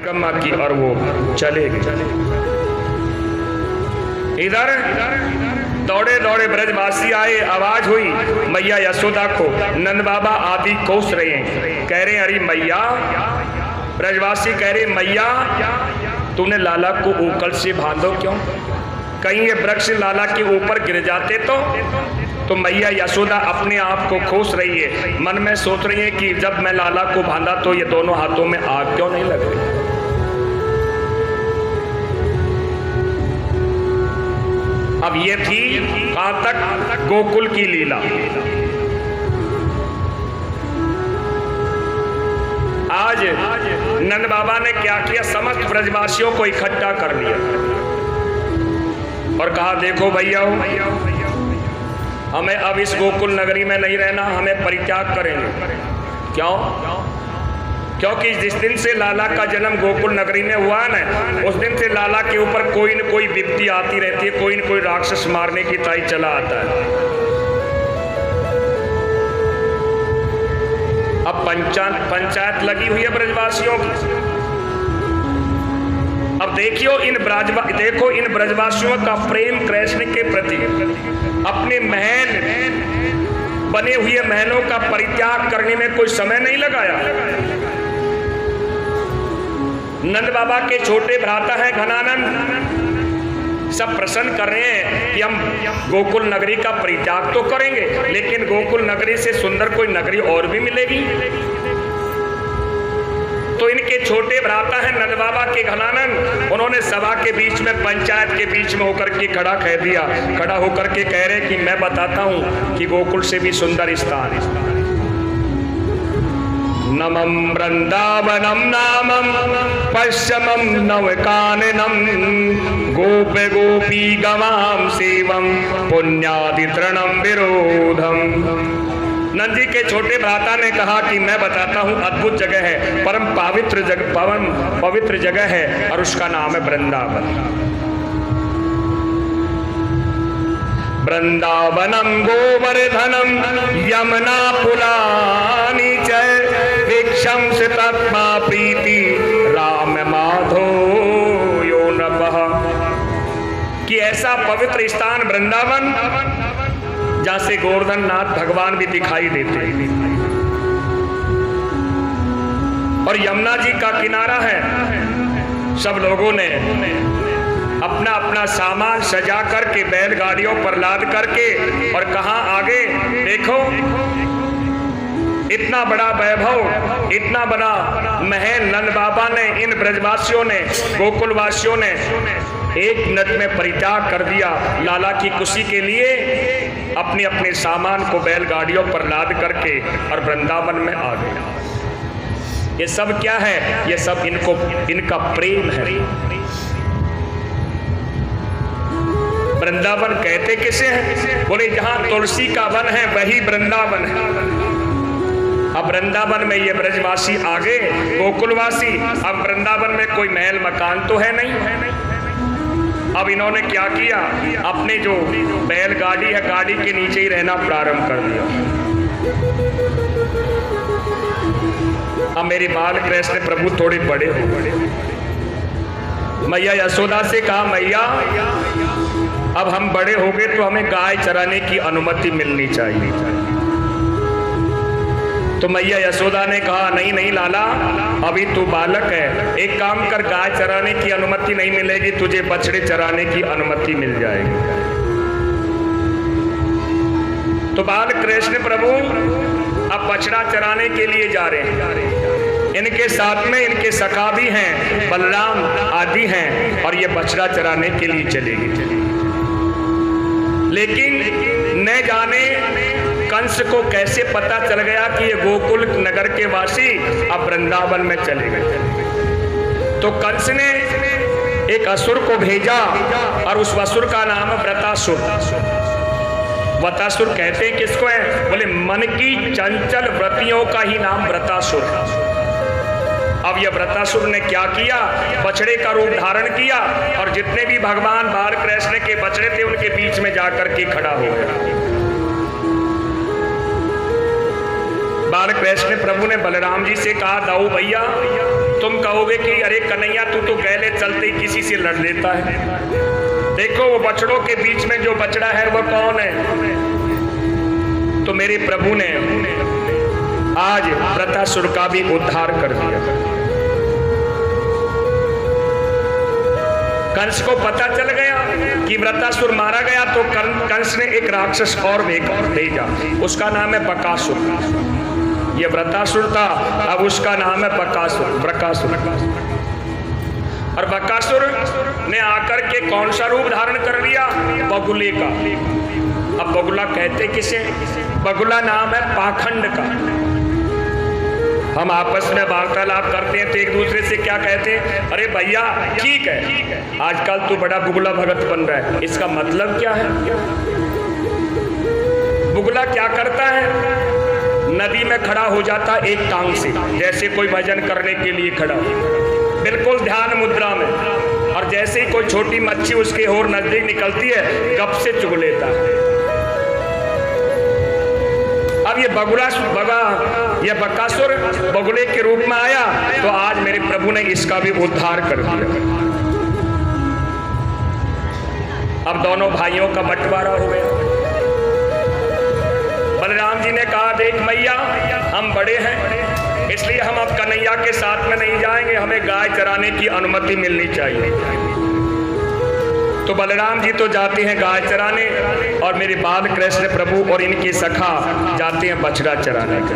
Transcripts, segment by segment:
परिक्रमा की और वो चले गए। इधर दौड़े दौड़े ब्रजवासी आए, आवाज हुई मैया यशोदा को, नंद बाबा आदि कोस रहे हैं, कह रहे अरे मैया, ब्रजवासी कह रहे मैया तूने लाला को ऊकल से बांधो क्यों, कहीं ये वृक्ष लाला के ऊपर गिर जाते तो मैया यशोदा अपने आप को खोस रही है, मन में सोच रही है कि जब मैं लाला को बांधा तो ये दोनों हाथों में आग क्यों नहीं लग रही। अब ये थी कहां तक, गोकुल की लीला। आज नंद बाबा ने क्या किया, समस्त ब्रजवासियों को इकट्ठा कर लिया और कहा देखो भैया, हमें अब इस गोकुल नगरी में नहीं रहना, हमें परित्याग करेंगे। क्यों? क्योंकि जिस दिन से लाला का जन्म गोकुल नगरी में हुआ ना, उस दिन से लाला के ऊपर कोई न कोई विपत्ति आती रहती है, कोई न कोई राक्षस मारने की ताई चला आता है। अब पंचायत लगी हुई है ब्रजवासियों की। अब देखो इन ब्रजवासियों का प्रेम कृष्ण के प्रति, अपने महल बने हुए महलों का परित्याग करने में कोई समय नहीं लगाया। नंद बाबा के छोटे भ्राता हैं घनानंद, सब प्रसन्न कर रहे हैं कि हम गोकुल नगरी का परित्याग तो करेंगे, लेकिन गोकुल नगरी से सुंदर कोई नगरी और भी मिलेगी। तो इनके छोटे भ्राता हैं नंद बाबा के घनानंद, उन्होंने सभा के बीच में, पंचायत के बीच में होकर के खड़ा होकर के कह रहे कि मैं बताता हूं कि गोकुल से भी सुंदर स्थान है। नमं वृंदावनम नामं पश्चिमं नवकाननम गोप गोपी गवाम सेवम पुण्यादितृणम विरोधम। नंद जी के छोटे भ्राता ने कहा कि मैं बताता हूँ, अद्भुत जगह है, परम पवित्र जगह है और उसका नाम है वृंदावन। वृंदावनम गोवर्धनम यमुना पुलानी च वीक्षम सितत्मा प्रीति राम माधो यो नभः। कि ऐसा पवित्र स्थान वृंदावन जहां से गोवर्धन नाथ भगवान भी दिखाई देते और यमुना जी का किनारा है। सब लोगों ने अपना अपना सामान सजा करके बैलगाड़ियों पर लाद करके और कहा आगे देखो, इतना बड़ा वैभव, इतना बड़ा महल नंद बाबा ने, इन ब्रजवासियों ने, गोकुलवासियों ने एक मिनट में परित्याग कर दिया लाला की खुशी के लिए। अपने अपने सामान को बैलगाड़ियों पर लाद करके और वृंदावन में आ गए। ये सब क्या है? ये सब इनका प्रेम है। वृंदावन कहते किसे हैं? बोले जहां तुलसी का वन है वही वृंदावन है। अब वृंदावन में ये ब्रजवासी आ गए, गोकुलवासी। अब वृंदावन में कोई महल मकान तो है नहीं। अब इन्होंने क्या किया, अपने जो बैलगाड़ी है, गाड़ी के नीचे ही रहना प्रारंभ कर दिया। अब मेरे बाल कृष्ण प्रभु थोड़े बड़े हो गए। मैया यशोदा से कहा मैया अब हम बड़े हो गए तो हमें गाय चराने की अनुमति मिलनी चाहिए। तो मैया यशोदा ने कहा नहीं लाला, अभी तू बालक है, एक काम कर, गाय चराने की अनुमति नहीं मिलेगी, तुझे बछड़े चराने की अनुमति मिल जाएगी। तो बाल कृष्ण प्रभु अब बछड़ा चराने के लिए जा रहे हैं। इनके साथ में इनके सखा भी हैं, बलराम आदि हैं, और ये बछड़ा चराने के लिए चलेगी। लेकिन न जाने कंस को कैसे पता चल गया कि ये गोकुल नगर के वासी अब वृंदावन में चले गए। तो कंस ने एक असुर को भेजा और उस असुर का नाम है व्रतासुर। व्रतासुर कहते हैं किसको है? बोले मन की चंचल व्रतियों का ही नाम व्रतासुर। अब यह व्रतासुर ने क्या किया, बछड़े का रूप धारण किया और जितने भी भगवान बाल कृष्ण के बछड़े थे उनके बीच में जाकर के खड़ा हो गया। बाल कृष्ण प्रभु ने बलराम जी से कहा, दाऊ भैया तुम कहोगे कि अरे कन्हैया तू तो गैले चलते ही किसी से लड़ लेता है। देखो वो बछड़ों के बीच में जो बछड़ा है वह कौन है? तो मेरे प्रभु ने आज वृत्रासुर का भी उद्धार कर दिया। कंस को पता चल गया कि वृत्रासुर मारा गया तो कंस ने एक राक्षस और भेजा, उसका नाम है बकासुर। ये वृत्रासुर था, अब उसका नाम है बकासुर। और बकासुर ने आकर के कौन सा रूप धारण कर लिया? बगुले का। अब बगुला कहते किसे? बगुला नाम है पाखंड का। हम आपस में वार्तालाप करते हैं तो एक दूसरे से क्या कहते हैं? अरे भैया ठीक है, आजकल तू बड़ा बुगला भगत बन रहा है। इसका मतलब क्या है? बुगला क्या करता है? नदी में खड़ा हो जाता एक टांग से, जैसे कोई भजन करने के लिए खड़ा, बिल्कुल ध्यान मुद्रा में, और जैसे ही कोई छोटी मच्छी उसके और नजदीक निकलती है गप से चुग लेता है। अब ये बकासुर बगुले के रूप में आया तो आज मेरे प्रभु ने इसका भी उद्धार कर दिया। अब दोनों भाइयों का बंटवारा हो गया। बलराम जी ने कहा देख मैया हम बड़े हैं, इसलिए हम अब कन्हैया के साथ में नहीं जाएंगे, हमें गाय चराने की अनुमति मिलनी चाहिए। तो बलराम जी तो जाते हैं गाय चराने और मेरे बाल कृष्ण प्रभु और इनके सखा जाते हैं बछड़ा चराने के।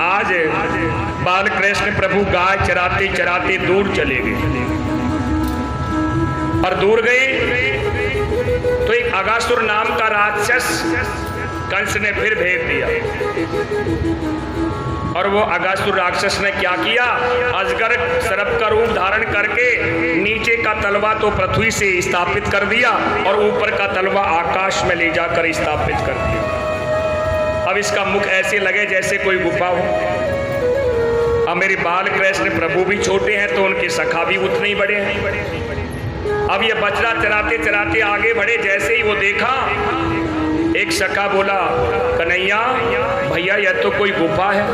आज बाल कृष्ण प्रभु गाय चराते चराते दूर चले गए, और दूर गए तो एक अगासुर नाम का राक्षस कंस ने फिर भेज दिया। और वो अगासुर राक्षस ने क्या किया? अजगर सर्प का रूप धारण करके नीचे का तलवा तो पृथ्वी से स्थापित कर दिया और ऊपर का तलवा आकाश में ले जाकर स्थापित कर दिया। अब इसका मुख ऐसे लगे जैसे कोई गुफा हो। अब मेरे बाल कृष्ण प्रभु भी छोटे हैं तो उनके सखा भी उतने ही बड़े हैं। अब ये बछड़ा चराते चराते आगे बढ़े, जैसे ही वो देखा एक सखा बोला कन्हैया भैया यह तो कोई गुफा है।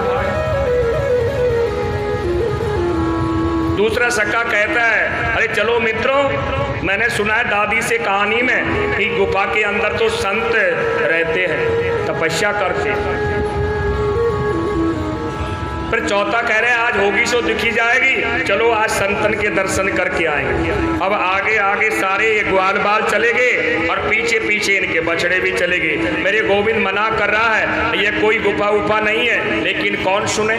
दूसरा सखा कहता है अरे चलो मित्रों, मैंने सुना है दादी से कहानी में कि गुफा के अंदर तो संत रहते हैं, तपस्या करते। फिर चौथा कह रहे हैं आज होगी सो दिखी जाएगी, चलो आज संतन के दर्शन करके आएंगे। अब आगे आगे सारे ये ग्वाल बाल चले गए और पीछे पीछे इनके बछड़े भी चले गए। मेरे गोविंद मना कर रहा है ये कोई गुफा उफा नहीं है, लेकिन कौन सुने?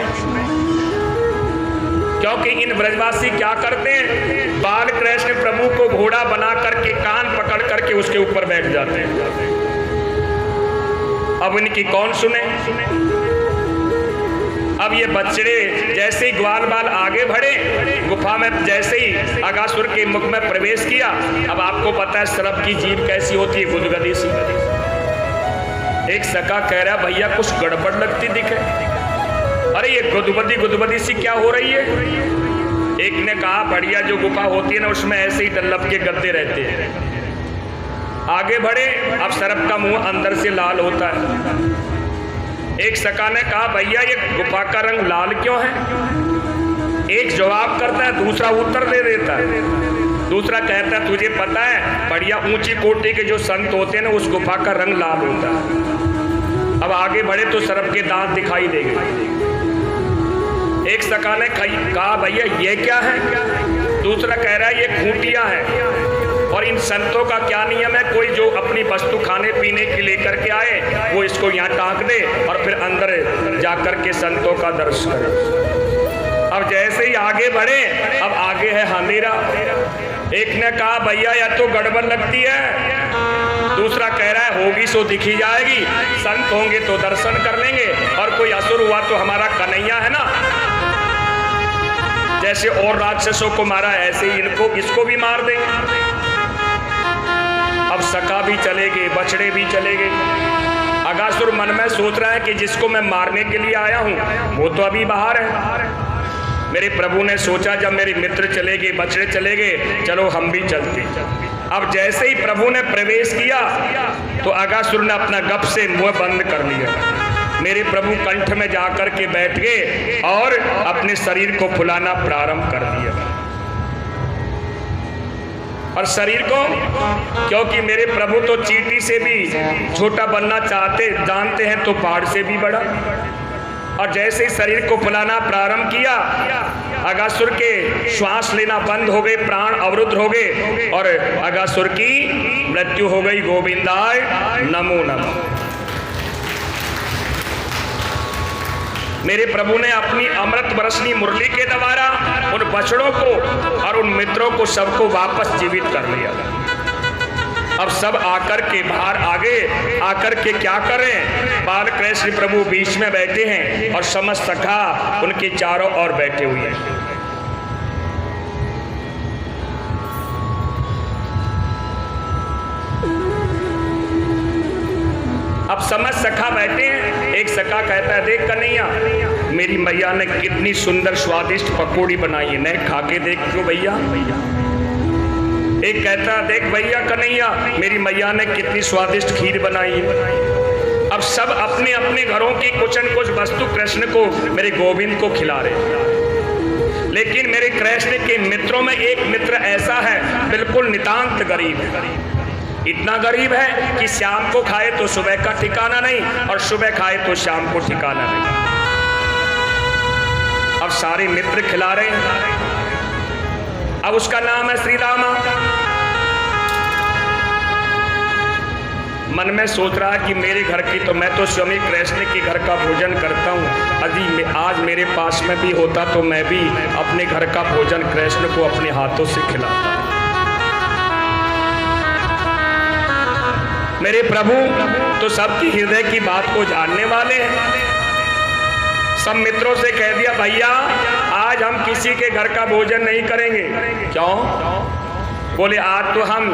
क्योंकि इन ब्रजवासी क्या करते हैं? बाल कृष्ण प्रभु को घोड़ा बना करके कान पकड़ करके उसके ऊपर बैठ जाते हैं। अब इनकी कौन सुने? अब ये बछड़े जैसे ही ग्वाल बाल आगे बढ़े, गुफा में जैसे ही अगासुर के मुख में प्रवेश किया। अब आपको पता है सर्प की जीभ कैसी होती है, गुदगदी सी। एक सखा कह रहा भैया कुछ गड़बड़ लगती दिखे। अरे ये गुदगदी सी क्या हो रही है? एक ने कहा बढ़िया जो गुफा होती है ना उसमें ऐसे ही डल्लप के गद्दे रहते हैं। आगे बढ़े, अब सर्प का मुंह अंदर से लाल होता है। एक सखा ने कहा भैया ये गुफा का रंग लाल क्यों है? एक जवाब करता है, दूसरा उत्तर दे देता है। दूसरा कहता है तुझे पता है बढ़िया ऊंची कोटि के जो संत होते हैं ना उस गुफा का रंग लाल होता है। अब आगे बढ़े तो सर्प के दांत दिखाई देंगे। एक सखा ने कहा भैया ये क्या है? दूसरा कह रहा है ये खूंटियां हैं। और इन संतों का क्या नियम है, कोई जो अपनी वस्तु खाने पीने की लेकर के आए वो इसको यहाँ टांक दे और फिर अंदर जाकर के संतों का दर्शन करे। अब जैसे ही आगे बढ़े, अब आगे है अंधेरा। एक ने कहा भैया यह तो गड़बड़ लगती है। दूसरा कह रहा है होगी सो दिखी जाएगी, संत होंगे तो दर्शन कर लेंगे, और कोई असुर हुआ तो हमारा कन्हैया है ना, जैसे और राक्षसों को मारा ऐसे ही इसको भी मार देंगे। अब सखा भी चले गए, बछड़े भी चले गए। अगासुर मन में सोच रहा है कि जिसको मैं मारने के लिए आया हूं वो तो अभी बाहर है। मेरे प्रभु ने सोचा जब मेरे मित्र चले गए, बछड़े चले गए, चलो हम भी चलते। अब जैसे ही प्रभु ने प्रवेश किया तो अगासुर ने अपना गप से मुंह बंद कर लिया। मेरे प्रभु कंठ में जाकर के बैठ गए और अपने शरीर को फुलाना प्रारंभ कर दिया। और शरीर को, क्योंकि मेरे प्रभु तो चींटी से भी छोटा बनना जानते हैं तो पहाड़ से भी बड़ा। और जैसे ही शरीर को फुलाना प्रारंभ किया, अगासुर के श्वास लेना बंद हो गए, प्राण अवरुद्ध हो गए और अगासुर की मृत्यु हो गई। गोविंदाय नमो नमः। मेरे प्रभु ने अपनी अमृत बरसनी मुरली के द्वारा उन बछड़ों को और उन मित्रों को सबको वापस जीवित कर लिया। अब सब आकर के बाहर आगे आकर के क्या करें, बाल कृष्ण प्रभु बीच में बैठे हैं और समस्त सखा उनके चारों ओर बैठे हुए हैं। अब समझ सखा बैठे हैं। एक सखा कहता है, देख कन्हैया, मेरी मैया ने कितनी सुंदर स्वादिष्ट पकौड़ी बनाई है, नहीं खा के देख लो भैया। एक कहता है, देख भैया कन्हैया, मेरी मैया ने कितनी स्वादिष्ट खीर बनाई है। अब सब अपने अपने घरों की कुछ न कुछ वस्तु कृष्ण को, मेरे गोविंद को खिला रहे। लेकिन मेरे कृष्ण के मित्रों में एक मित्र ऐसा है, बिल्कुल नितांत गरीब है। इतना गरीब है कि शाम को खाए तो सुबह का ठिकाना नहीं और सुबह खाए तो शाम को ठिकाना नहीं। अब सारे मित्र खिला रहे हैं। अब उसका नाम है श्री रामा। मन में सोच रहा है कि मेरे घर की तो, मैं तो स्वामी कृष्ण के घर का भोजन करता हूँ। यदि आज मेरे पास में भी होता तो मैं भी अपने घर का भोजन कृष्ण को अपने हाथों से खिलाता। मेरे प्रभु तो सबकी हृदय की बात को जानने वाले हैं। सब मित्रों से कह दिया, भैया आज हम किसी के घर का भोजन नहीं करेंगे। क्यों? बोले आज तो हम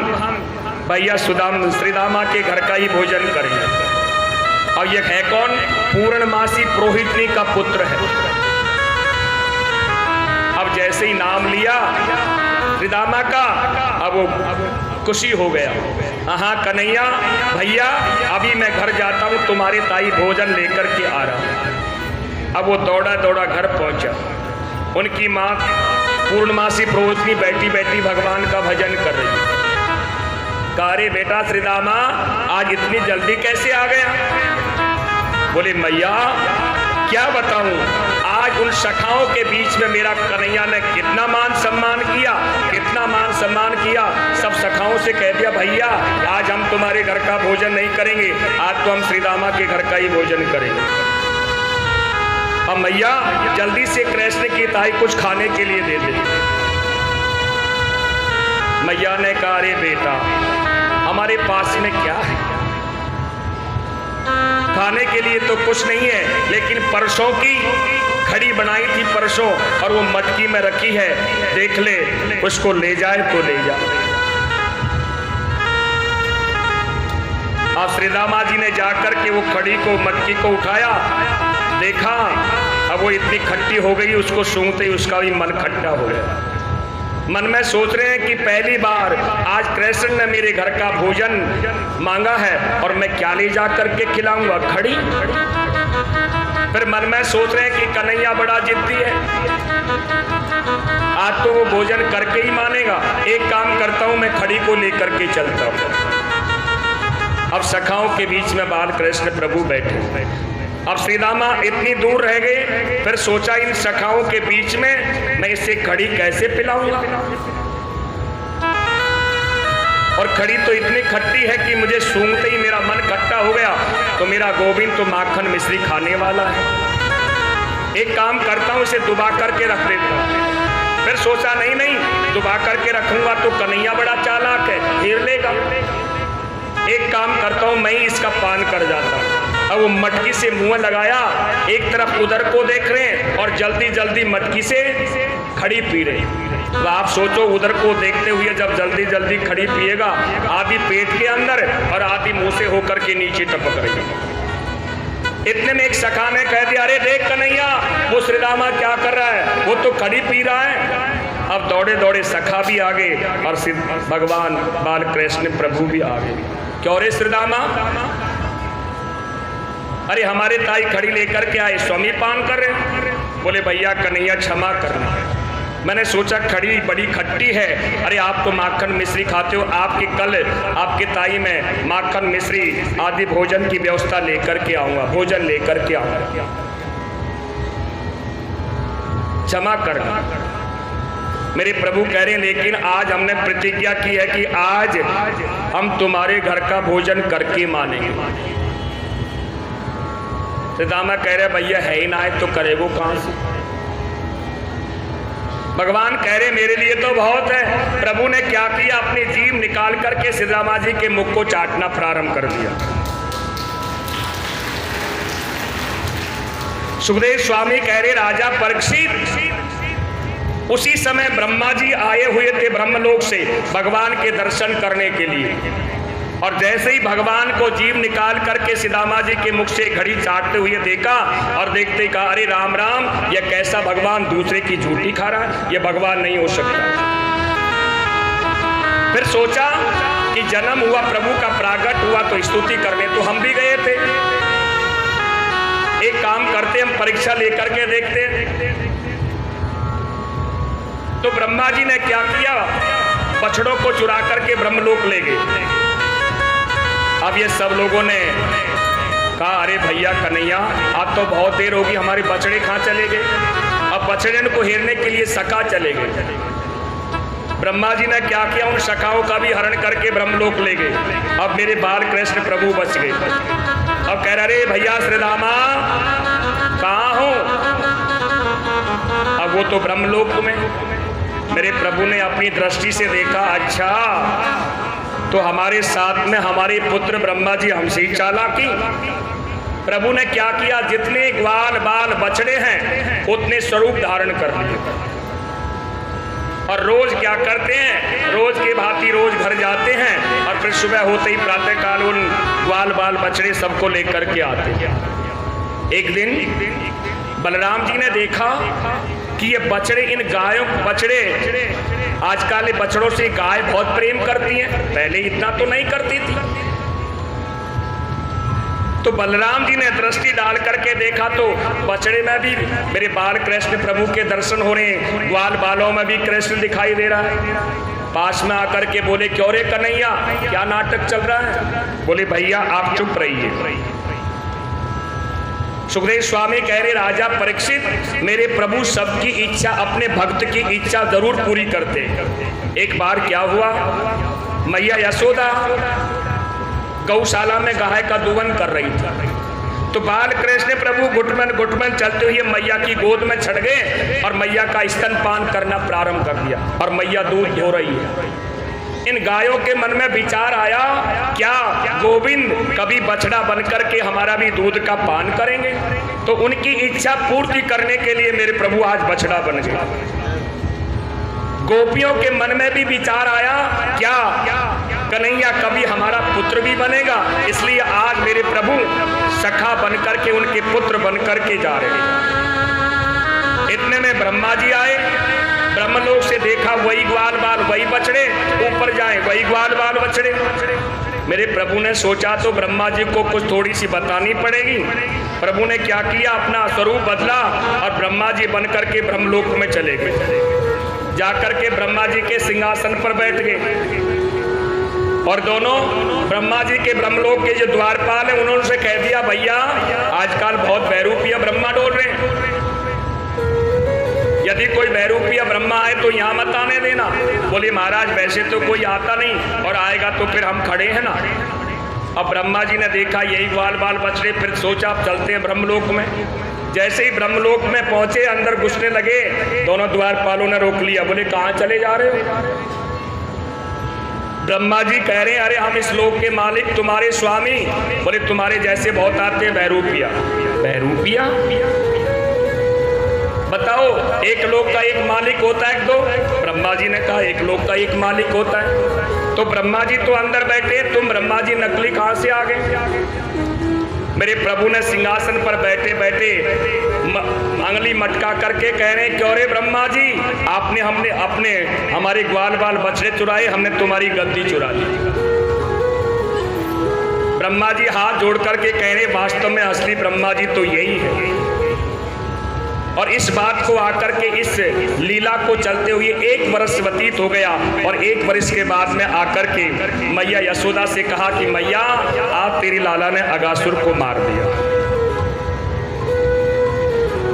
भैया श्रीदामा के घर का ही भोजन करेंगे। और ये है कौन? पूर्णमासी पुरोहितनी का पुत्र है। अब जैसे ही नाम लिया श्रीदामा का, अब वो खुशी हो गया। हाँ कन्हैया भैया, अभी मैं घर जाता हूँ, तुम्हारे ताई भोजन लेकर के आ रहा हूँ। अब वो दौड़ा दौड़ा घर पहुंचा। उनकी माँ पूर्णमासी पुरोहितनी बैठी बैठी भगवान का भजन कर रही। कहा, रे बेटा श्रीदामा, आज इतनी जल्दी कैसे आ गया? बोले मैया क्या बताऊं, आज उन सखाओं के बीच में मेरा कन्हैया ने कितना मान सम्मान किया, कितना मान सम्मान किया। सब सखाओं से कह दिया, भैया आज हम तुम्हारे घर का भोजन नहीं करेंगे, आज तो हम श्रीदामा के घर का ही भोजन करेंगे। अब मैया जल्दी से कृष्ण की ताई कुछ खाने के लिए दे दे। मैया ने कहा, अरे बेटा हमारे पास में क्या है, खाने के लिए तो कुछ नहीं है, लेकिन परसों की खड़ी बनाई थी परसों, और वो मटकी में रखी है, देख ले, उसको ले जाए तो ले जा। अब श्रीदामा जी ने जाकर के वो खड़ी को, मटकी को उठाया, देखा, अब वो इतनी खट्टी हो गई, उसको सूंघते ही उसका भी मन खट्टा हो गया। मन में सोच रहे हैं कि पहली बार आज कृष्ण ने मेरे घर का भोजन मांगा है और मैं क्या ले जा करके खिलाऊंगा, खड़ी। फिर मन में सोच रहे हैं कि कन्हैया बड़ा जिद्दी है, आज तो वो भोजन करके ही मानेगा। एक काम करता हूं, मैं खड़ी को लेकर के चलता हूं। अब सखाओं के बीच में बाल कृष्ण प्रभु बैठे। अब श्रीदामा इतनी दूर रह गए, फिर सोचा इन सखाओं के बीच में मैं इसे खड़ी कैसे पिलाऊंगा, और खड़ी तो इतनी खट्टी है कि मुझे सूंघते ही मेरा मन खट्टा हो गया, तो मेरा गोविंद तो माखन मिश्री खाने वाला है। एक काम करता हूं, इसे दुबा करके रख देता हूं। फिर सोचा नहीं नहीं, दुबा करके रखूंगा तो कन्हैया बड़ा चालाक है, घेर लेगा। एक काम करता हूं, मैं ही इसका पान कर जाता हूं। अब वो मटकी से मुंह लगाया, एक तरफ उधर को देख रहे हैं और जल्दी जल्दी मटकी से खड़ी पी रहे। तो आप सोचो, उधर को देखते हुए जब जल्दी जल्दी खड़ी पिएगा, आधी पेट के अंदर और आधी मुंह से होकर के नीचे टपक रही। इतने में एक सखा ने कह दिया, अरे देख कन्हैया, वो श्रीदामा क्या कर रहा है, वो तो खड़ी पी रहा है। अब दौड़े दौड़े सखा भी आ गए और भगवान बाल कृष्ण प्रभु भी आ गए। क्यों रे श्रीदामा, अरे हमारे ताई खड़ी लेकर के आए, स्वामी पान कर रहे हैं। बोले भैया कन्हैया क्षमा करना, मैंने सोचा खड़ी बड़ी खट्टी है। अरे आप तो माखन मिश्री खाते हो, आपके कल आपके ताई में माखन मिश्री आदि भोजन की व्यवस्था लेकर के आऊँगा, भोजन लेकर के आऊँगा, क्षमा करना। मेरे प्रभु कह रहे हैं लेकिन आज हमने प्रतिज्ञा की है कि आज हम तुम्हारे घर का भोजन करके मानेंगे। सीतामा कह रहे भैया है ही ना है तो करेगो कहां से। भगवान कह रहे मेरे लिए तो बहुत है। प्रभु ने क्या किया, अपनी जीभ निकाल करके सीतामा जी के मुख को चाटना प्रारंभ कर दिया। सुखदेव स्वामी कह रहे राजा परीक्षित, उसी समय ब्रह्मा जी आए हुए थे ब्रह्मलोक से भगवान के दर्शन करने के लिए, और जैसे ही भगवान को जीभ निकाल करके सीतामा जी के मुख से घड़ी चाटते हुए देखा और देखते ही कहा अरे राम राम, यह कैसा भगवान दूसरे की झूठी खा रहा है, यह भगवान नहीं हो सकता। फिर सोचा कि जन्म हुआ, प्रभु का प्रागट हुआ तो स्तुति करने तो हम भी गए थे। एक काम करते, हम परीक्षा लेकर के देखते। तो ब्रह्मा जी ने क्या किया, बछड़ों को चुरा करके ब्रह्मलोक ले गए। अब ये सब लोगों ने कहा अरे भैया कन्हैया अब तो बहुत देर होगी, हमारे बछड़े कहाँ चले गए। अब बछड़े को हेरने के लिए सखा चले गए। ब्रह्मा जी ने क्या किया, उन सखाओं का भी हरण करके ब्रह्मलोक ले गए। अब मेरे बाल कृष्ण प्रभु बच गए। अब कह रहे अरे भैया श्रीरामा कहाँ हो। अब वो तो ब्रह्मलोक में। मेरे प्रभु ने अपनी दृष्टि से देखा, अच्छा तो हमारे साथ में हमारे पुत्र ब्रह्मा जी हमसे ही चालाकी। प्रभु ने क्या किया, जितने ग्वाल बाल बछड़े हैं उतने स्वरूप धारण कर दिए। और रोज क्या करते हैं, रोज के भांति रोज घर जाते हैं और फिर सुबह होते ही प्रातः काल उन ग्वाल बाल बछड़े सबको लेकर के आते हैं। एक दिन बलराम जी ने देखा कि ये बछड़े, इन गायों बछड़े आजकल बछड़ों से गाय बहुत प्रेम करती हैं, पहले इतना तो नहीं करती थी। तो बलराम जी ने दृष्टि डाल करके देखा तो बछड़े में भी मेरे बाल कृष्ण प्रभु के दर्शन हो रहे हैं, ग्वाल बालों में भी कृष्ण दिखाई दे रहा है। पास में आकर के बोले क्यों रे कन्हैया क्या नाटक चल रहा है। बोले भैया आप चुप रहिए। सुखदेव स्वामी कह रहे राजा परीक्षित, मेरे प्रभु सबकी इच्छा, अपने भक्त की इच्छा जरूर पूरी करते। एक बार क्या हुआ, मैया यशोदा गौशाला में गाय का दुहन कर रही थी। तो बाल कृष्ण प्रभु घुटमन चलते हुए मैया की गोद में चढ़ गए और मैया का स्तनपान करना प्रारंभ कर दिया और मैया दूध धो रही है। इन गायों के मन में विचार आया, क्या गोविंद कभी बछड़ा बनकर के हमारा भी दूध का पान करेंगे। तो उनकी इच्छा पूर्ति करने के लिए मेरे प्रभु आज बछड़ा बन गए। गोपियों के मन में भी विचार आया, क्या कन्हैया कभी हमारा पुत्र भी बनेगा। इसलिए आज मेरे प्रभु सखा बनकर के उनके पुत्र बनकर के जा रहे हैं। इतने में ब्रह्मा जी आए, ब्रह्मलोक से देखा वही ग्वाल बाल वही बछड़े, ऊपर जाए वही ग्वाल बाल बछड़े। मेरे प्रभु ने सोचा तो ब्रह्मा जी को कुछ थोड़ी सी बतानी पड़ेगी। प्रभु ने क्या किया, अपना स्वरूप बदला और ब्रह्मा जी बनकर के ब्रह्मलोक में चले गए। जाकर के ब्रह्मा जी के सिंहासन पर बैठ गए और दोनों ब्रह्मा जी के ब्रह्मलोक के जो द्वारपाल हैं उन्होंने से कह दिया, भैया आजकल बहुत बहरूपिया ब्रह्मा डोल रहे हैं, यदि कोई बहरूपिया ब्रह्मा आए तो यहाँ मत आने देना। बोले महाराज वैसे तो कोई आता नहीं और आएगा तो फिर हम खड़े हैं ना। अब ब्रह्मा जी ने देखा यही ग्वाल बाल बछड़े, फिर सोचा अब चलते हैं ब्रह्मलोक में। जैसे ही ब्रह्मलोक में पहुंचे, अंदर घुसने लगे, दोनों द्वारपालों ने रोक लिया। बोले कहाँ चले जा रहे हो। ब्रह्मा जी कह रहे हैं, अरे हम इस लोक के मालिक तुम्हारे स्वामी। बोले तुम्हारे जैसे बहुत आते हैं बहरूपिया। बहरूपिया बताओ, एक लोक का एक मालिक होता है दो। ब्रह्मा जी ने कहा एक लोक का एक मालिक होता है। तो ब्रह्मा जी तो अंदर बैठे, तुम ब्रह्मा जी नकली कहां से आ गए। मेरे प्रभु ने सिंहासन पर बैठे बैठे अंगली मटका करके कह रहे हैं, क्यों रे ब्रह्मा जी, हमने हमारे ग्वाल बाल बछड़े चुराए, हमने तुम्हारी गद्दी चुरा ली। ब्रह्मा जी हाथ जोड़ करके कह रहे वास्तव में असली ब्रह्मा जी तो यही है। और इस बात को आकर के इस लीला को चलते हुए 1 वर्ष व्यतीत हो गया और 1 वर्ष के बाद में आकर के मैया यशोदा से कहा कि मैया आज तेरी लाला ने अगासुर को मार दिया।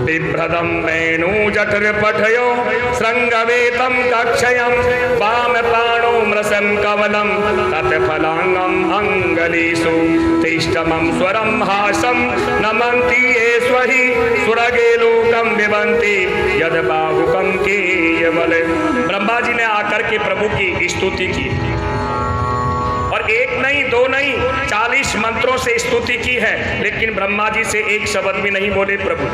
बिभ्रदं वेणु जठर पठयो श्रृंगवेतम कक्षयम वाम प्राणो मृषं कवलम तत्फलांगम अंगलीषु तिष्ठमं स्वरम हासम नमन्ति ये स्वहि सुरगे लोकम विवन्ति यद बाहुकम केवल। ब्रह्मा जी ने आकर के प्रभु की स्तुति की और 1 नहीं 2 नहीं 40 मंत्रों से स्तुति की है, लेकिन ब्रह्मा जी से एक शब्द भी नहीं बोले प्रभु।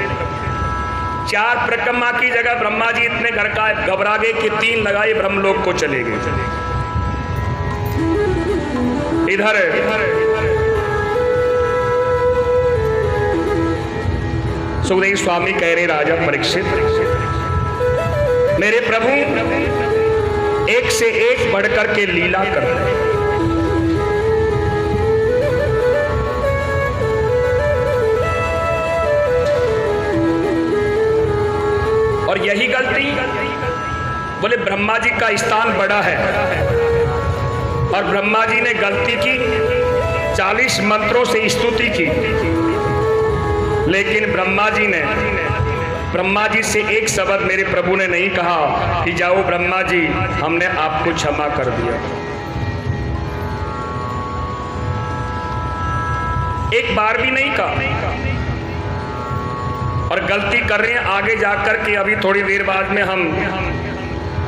4 परिक्रमा की जगह ब्रह्मा जी इतने घबरा गए कि 3 लगाए ब्रह्मलोक को चले गए। इधर सुखदेव स्वामी कह रहे राजा परीक्षित, मेरे प्रभु एक से एक बढ़कर के लीला कर रहे हैं। और यही गलती, बोले ब्रह्मा जी का स्थान बड़ा है और ब्रह्मा जी ने गलती की, 40 मंत्रों से स्तुति की, लेकिन ब्रह्मा जी से एक शब्द मेरे प्रभु ने नहीं कहा कि जाओ ब्रह्मा जी हमने आपको क्षमा कर दिया। एक बार भी नहीं कहा। और गलती कर रहे हैं आगे जाकर के। अभी थोड़ी देर बाद में हम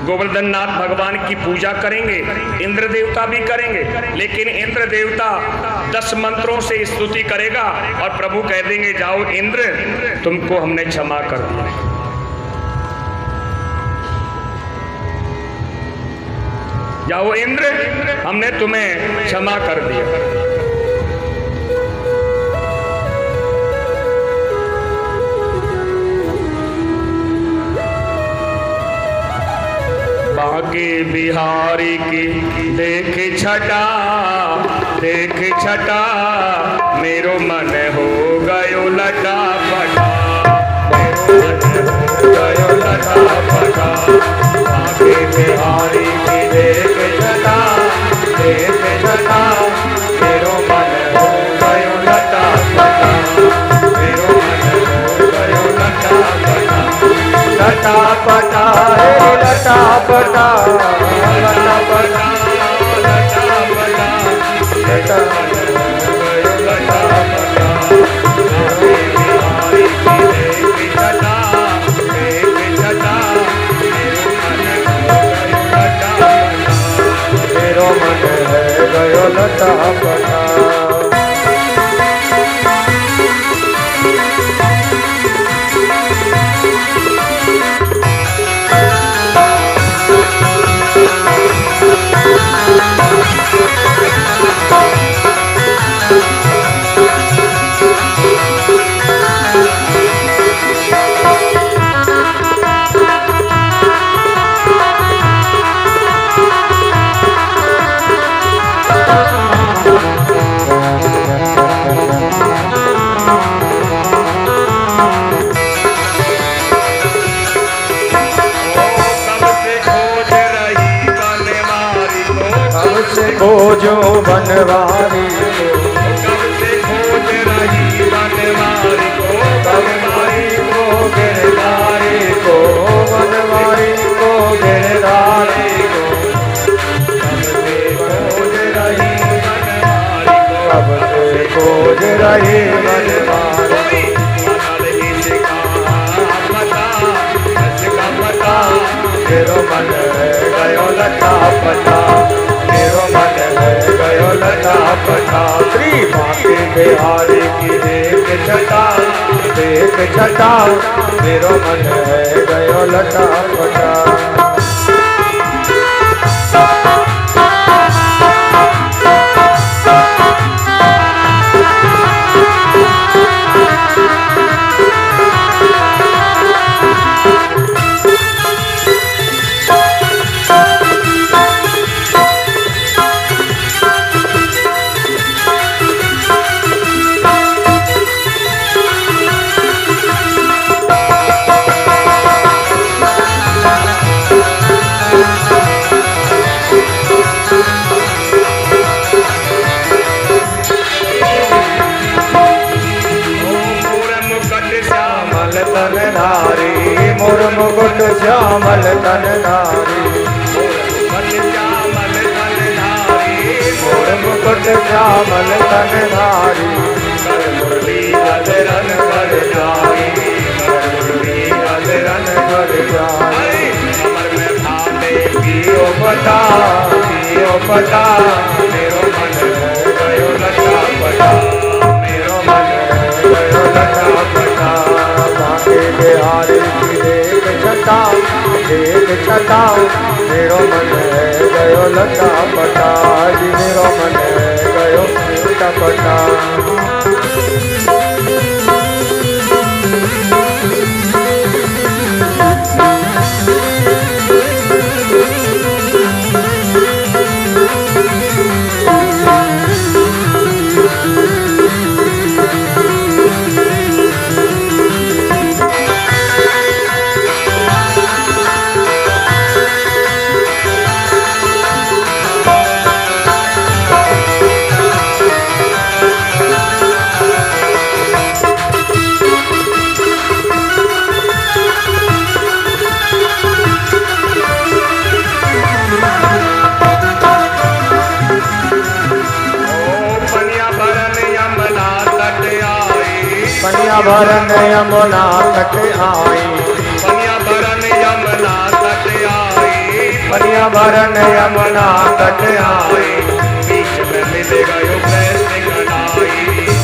गोवर्धन नाथ भगवान की पूजा करेंगे, इंद्र देवता भी करेंगे, लेकिन इंद्र देवता 10 मंत्रों से स्तुति करेगा और प्रभु कह देंगे जाओ इंद्र तुमको हमने क्षमा कर दिया। जाओ इंद्र हमने तुम्हें क्षमा कर दिया। बाके बिहारी की देख छटा मेरो मन हो गयो लटा पटा, मेरो मन हो गयो लटा पटा। बाके बिहारी की देख छटा मेरो मन हो गयो लटा पटा, मेरो मन हो गयो लटा पटा। लटा पटा लटा पटा लटा पटा लटा पटा लटा लटा पटा। बिहारी की देख छटा मेरो मन है गयो लटा पटा। खोजो बनवारी को, कब से खोज रही बनवारी को, बनवारी को गिरधारी को, बनवारी को गिरधारी को। कब से खोज रही बनवारी को, कब से खोज रही बनवारी को। इसका पता मेरो मन गयो लटा पटा, मेरो मन है गयो लटा पटा। श्री बाके बिहारी की देख छटा मेरो मन है गयो लटा पटा। तन धारी, मोर मुकुट श्यामल तन धारी, मोर मुकुट श्यामल तन धारी, मुरली अधरन पर जाई, मुरली अधरन पर जाई, कमर में भाले पियो पटा मेरो मन गयो लटा पटा, मेरो मन गयो लटा पटा। बाके बिहारी की देख छटा मेरो मन गयो लटा पटा जी, मेरो मन गयो लटा पटा। पनिया भरन यमुना तट आई, पनिया भरन यमुना तट आई, पनिया भरन यमुना तट आई, बीच में मिल गयो कृष्ण कन्हई,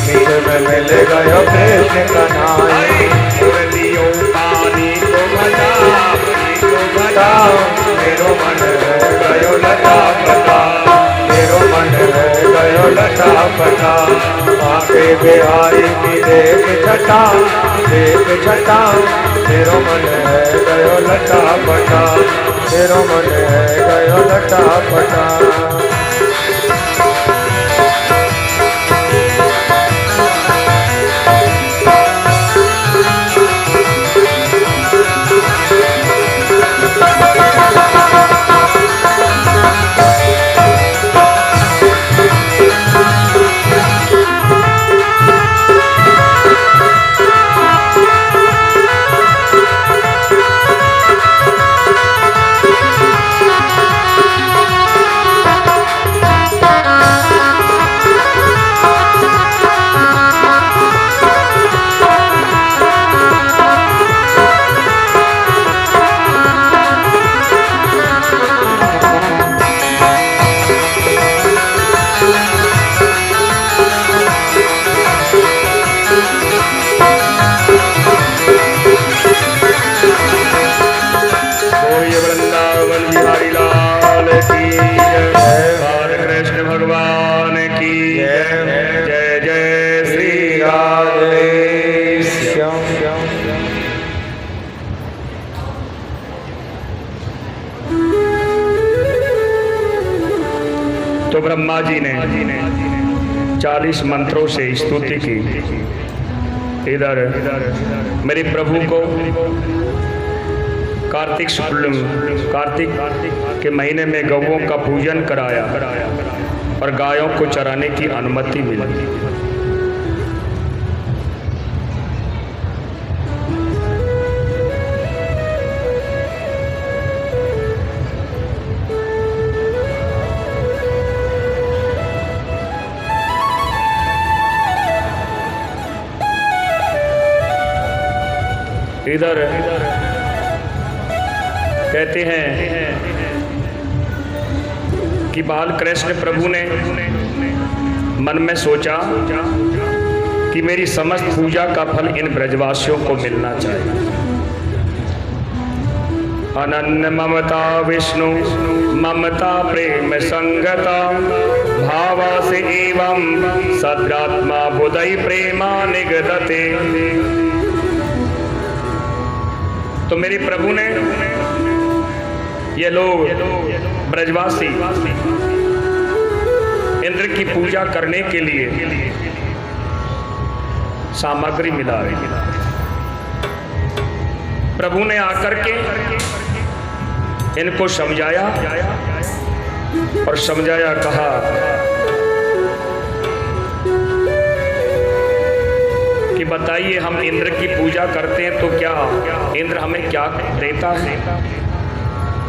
बीच में मिल गयो कृष्ण कन्हई, मुरलियों पानी को बजा, मेरो मन गयो लटा पटा, मेरो मन गयो लटा पटा। आके बिहारी की देख छटा, मेरो मन गयो लटा पटा, मेरो मन गयो लटा पटा। तो ब्रह्मा जी ने 40 मंत्रों से स्तुति की। इधर मेरे प्रभु को कार्तिक के महीने में गौओं का पूजन कराया और गायों को चराने की अनुमति मिली। इधर कहते हैं कि बाल कृष्ण प्रभु ने मन में सोचा कि मेरी समस्त पूजा का फल इन ब्रजवासियों को मिलना चाहिए। अनन्य ममता विष्णु ममता प्रेम संगता भावा से एवं सद्रात्मा बुधई प्रेमा निगदते। तो मेरे प्रभु ने ये लोग ब्रजवासी इंद्र की पूजा करने के लिए सामग्री मिला रहे। प्रभु ने आकर के इनको समझाया और समझाया, कहा कि बताइए, हम इंद्र की पूजा करते हैं तो क्या इंद्र हमें क्या देता है?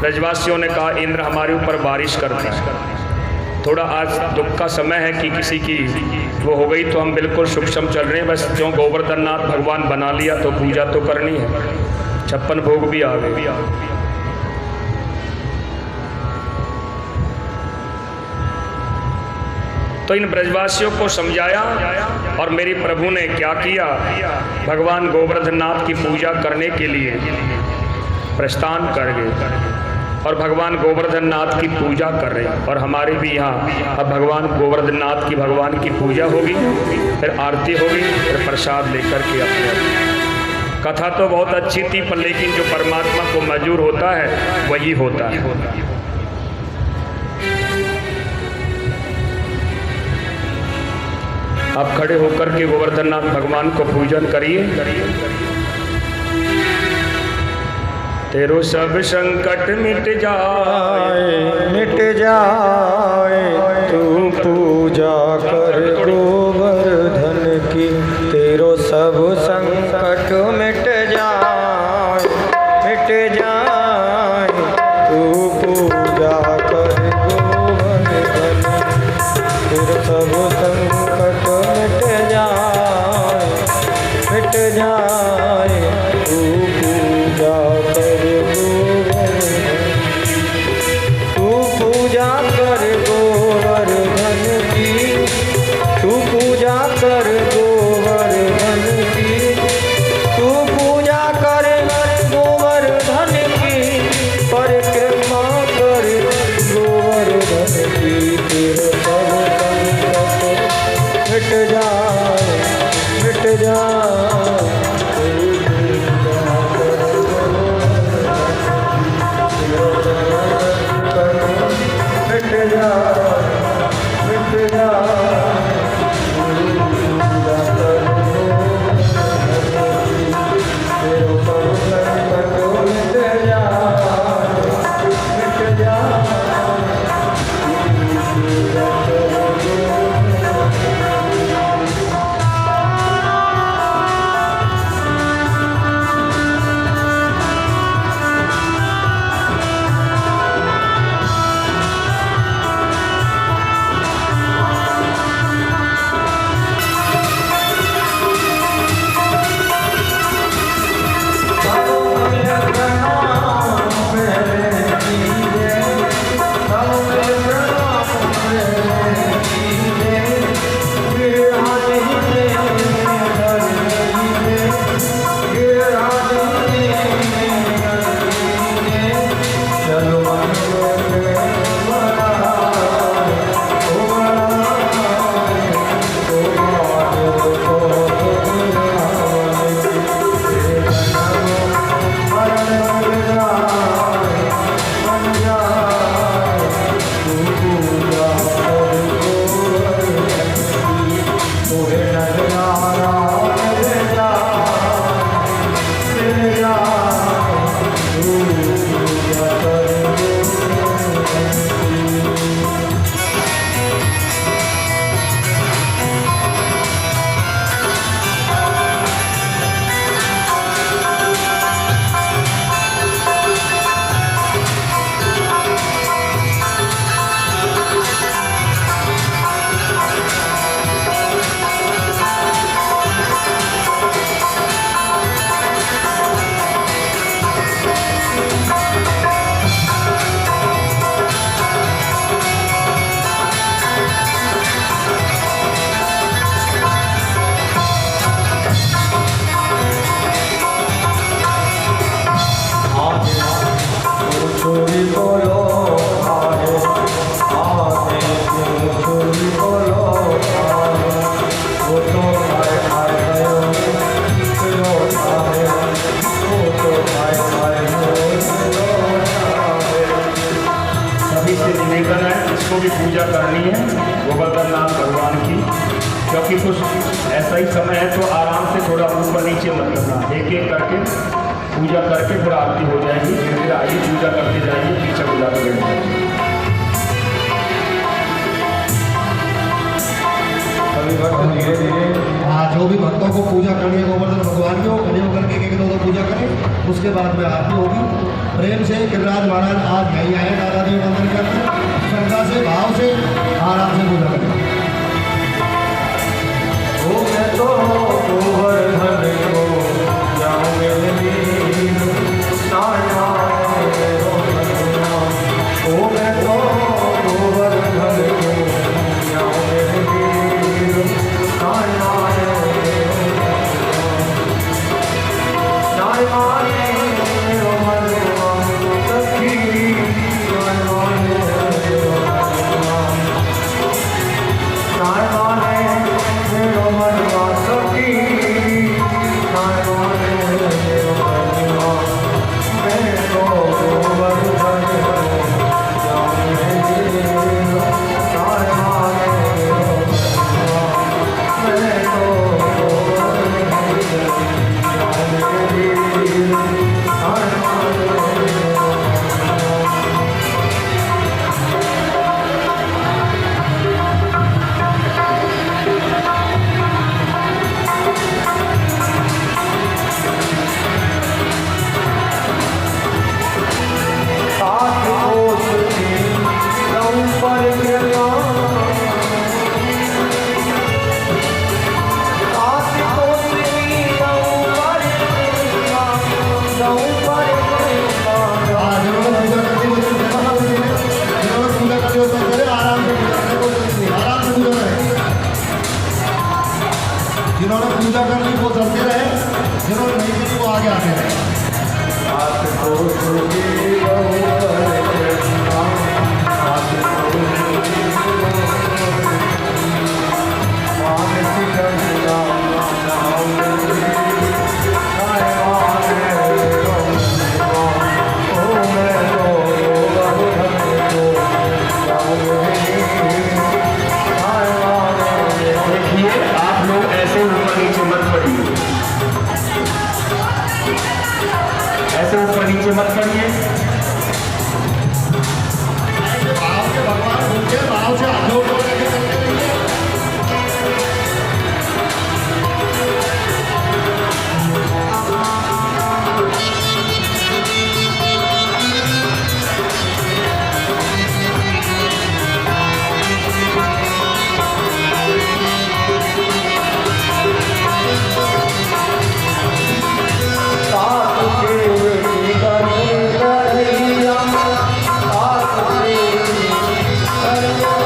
ब्रजवासियों ने कहा इंद्र हमारे ऊपर बारिश करता है। थोड़ा आज दुख का समय है कि किसी की वो हो गई, तो हम बिल्कुल सूक्ष्म चल रहे हैं। बस क्यों गोवर्धन नाथ भगवान बना लिया तो पूजा तो करनी है, 56 भोग भी आ गए। तो इन ब्रजवासियों को समझाया और मेरे प्रभु ने क्या किया, भगवान गोवर्धन नाथ की पूजा करने के लिए प्रस्थान कर गए और भगवान गोवर्धन नाथ की पूजा कर रहे हैं। और हमारे भी यहाँ अब भगवान गोवर्धन नाथ की भगवान की पूजा होगी, फिर आरती होगी, फिर प्रसाद लेकर के अपने। कथा तो बहुत अच्छी थी, पर लेकिन जो परमात्मा को मंजूर होता है वही होता है। आप खड़े होकर के गोवर्धन नाथ भगवान को पूजन करिए। तेरो सब संकट मिट जाए तू पूजा कर गोवर्धन की। तेरो सब संकट मिट जाए तू पूजा कर गोवर्धन। तेरो सब संकट मिट जाए तू पूजा कर गोवर्धन की। तू पूजा कर गोवर्धन की। तू पूजा कर गोवर्धन की। परिक्रमा कर गोवर्धन की। तेरे सब संकट मिट जाए पूजा करनी है गोवर्धन नाथ भगवान की, क्योंकि कुछ ऐसा ही समय है तो आराम से थोड़ा ऊपर नीचे मत करना, एक एक करके पूजा करके फिर आरती हो जाएगी। धीरे धीरे आइए पूजा करते जाइए, पीछे बुला के बैठ जाइए। जो भी भक्तों को पूजा करनी है गोवर्धन भगवान की, वो खड़े होकर के एक दो पूजा करें, उसके बाद में आरती होगी। प्रेम से गिरिराज महाराज आज यहीं आए दादा देव मंदिर के अंदर, श्रद्धा से भाव से आराम से पूजा करें। मैं तो गोवर्धन को जाऊं मेरे वीर, नाना मेरो भगवान। ओ मैं तो गोवर्धन को जाऊं मेरे वीर, नाना मेरो भगवान। मेरो भगवान सखी, नाना मेरो भगवान। मेरो मनवा सखी, मेरो मनवा। मैं तो गोवर्धन को जाऊं मेरे वीर, नाना मेरो भगवान। मैं तो गोवर्धन को जाऊं मेरे वीर, नाना मेरो भगवान। साथ कोस की लहू पर गिरा, साथ कोस की लहू पर गिरा, लहू पर गिरा। जिन्होंने पूजा करनी हो तो करे, आराम से पूजा करने को जरूरत नहीं, आराम से पूजा करें। जिन्होंने पूजा करनी वो चलते रहे, जिन्होंने नहीं करनी वो आगे आते रहे। साथ कोस की लहू पर गिरा, साथ कोस की लहू पर गिरा। मानसी गंगा नाम मेरी, नाय माने मेरो भगवान। ओ मैं तो गोवर्धन को जाऊं मेरे वीर, नाय माने मेरो। देखिए आप लोग ऐसे ऊपर नीचे मत पड़िए, ऐसे ऊपर नीचे मत पड़िए। भाव से भगवान बोलते हैं, भाव से हाथ जोड़ जोड़ के चलते रहिए। साथ देव की गरी गरैया, साथ देव की गरैया।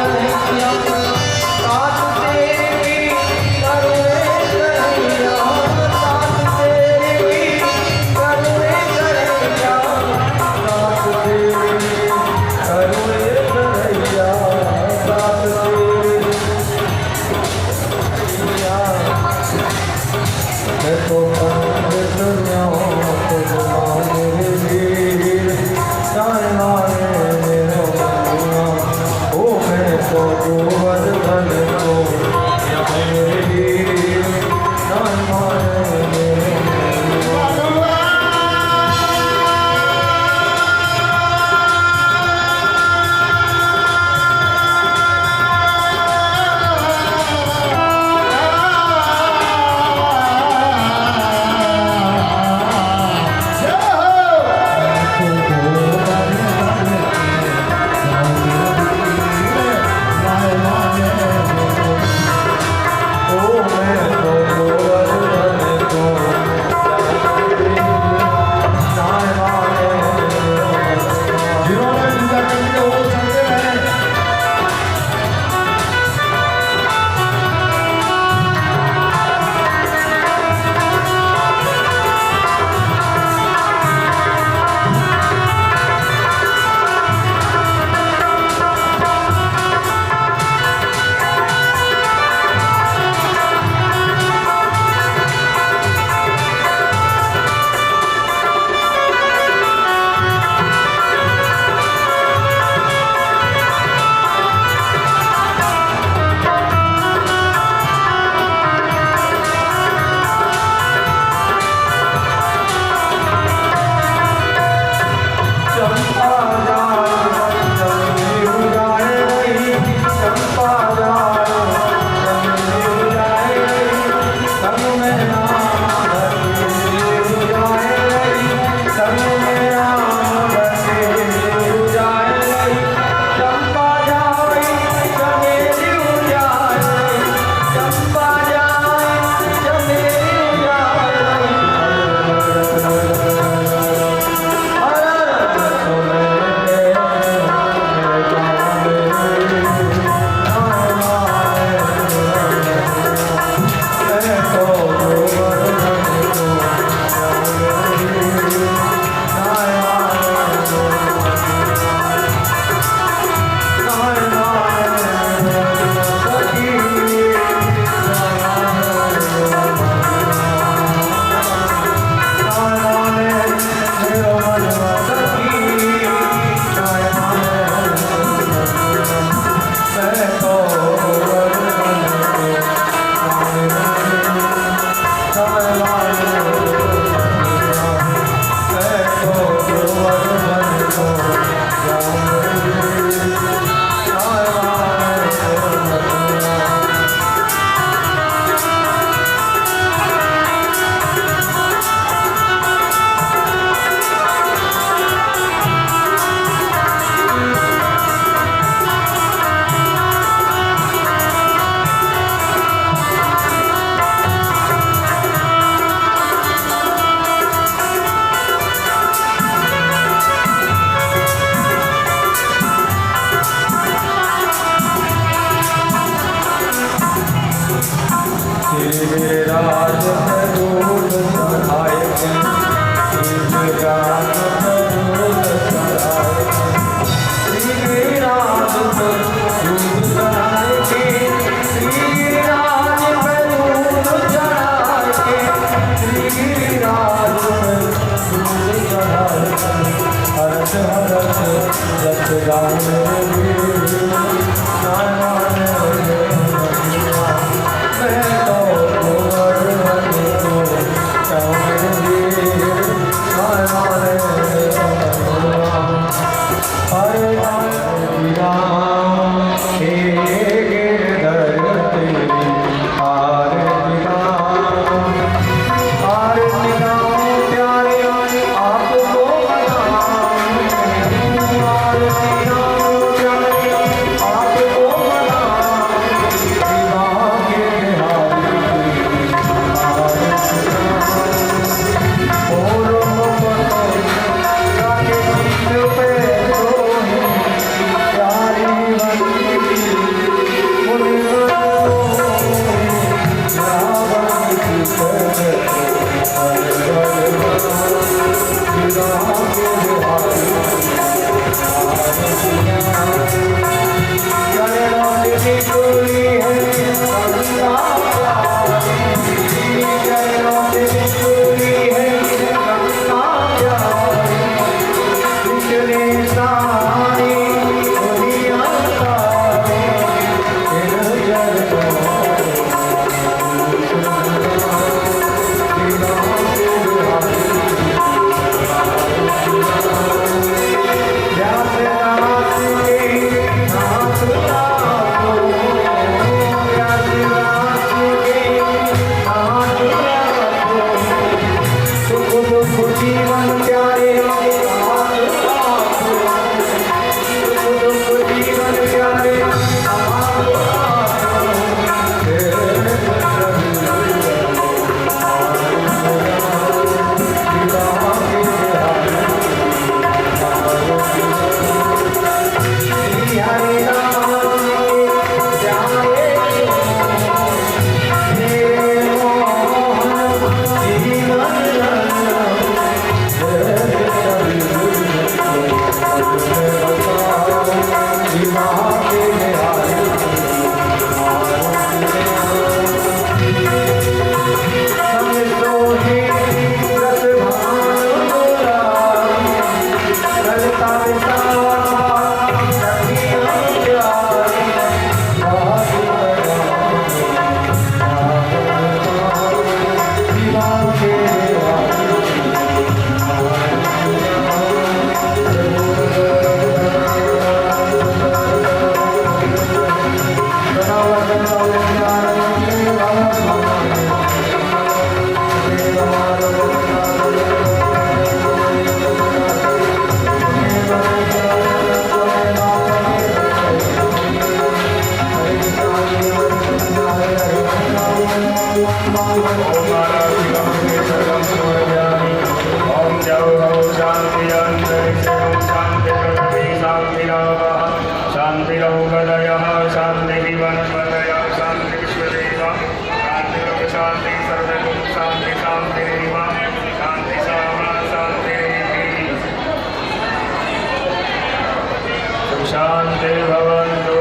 शांति भवन्तु।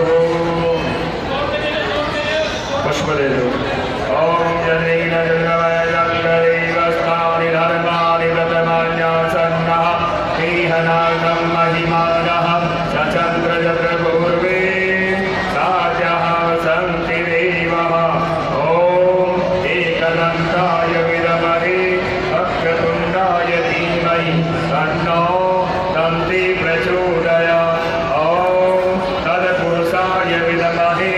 पुष्प दे दो। ओम जनेन जगवैदग्धदेवस्थानि धर्माणि व्रतमान्यासन्नः देहनागं महिमानः सचन्द्रजत्रपूर्वे साध्यः सन्ति देवः। ओम एकदन्ताय विद्महे वक्रतुण्डाय धीमहि तन्नो दन्ति प्रचोदयात्। तत्पुरुषाय विद्महे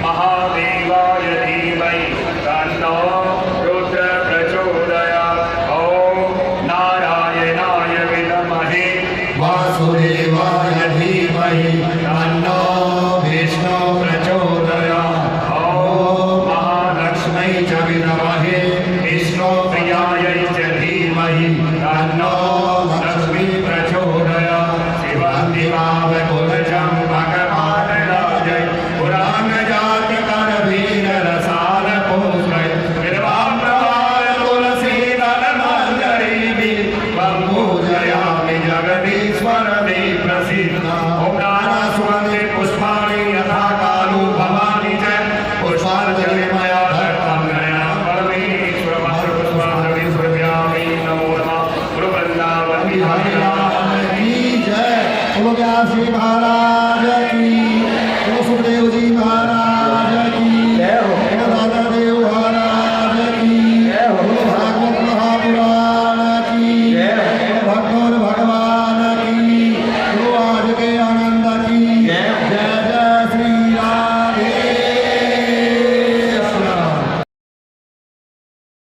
महादेवाय धीमहि तन्नो रुद्र प्रचोदयात्। ओम नारायणाय विद्महे वासुदेवाय धीमहि तन्नो विष्णु प्रचोदयात्। ओम महालक्ष्मै च विद्महे विष्णुप्रियायै च धीमहि तन्नो लक्ष्मी प्रचोदयात्। शिवं दिवावकुलजं भगवान् राजै पुराणजात करवीर रसाल पुष्पै निर्वाप्रवाल तुलसी दलमञ्जरी पूजयामि जगदीश्वर मे प्रसीद। ओम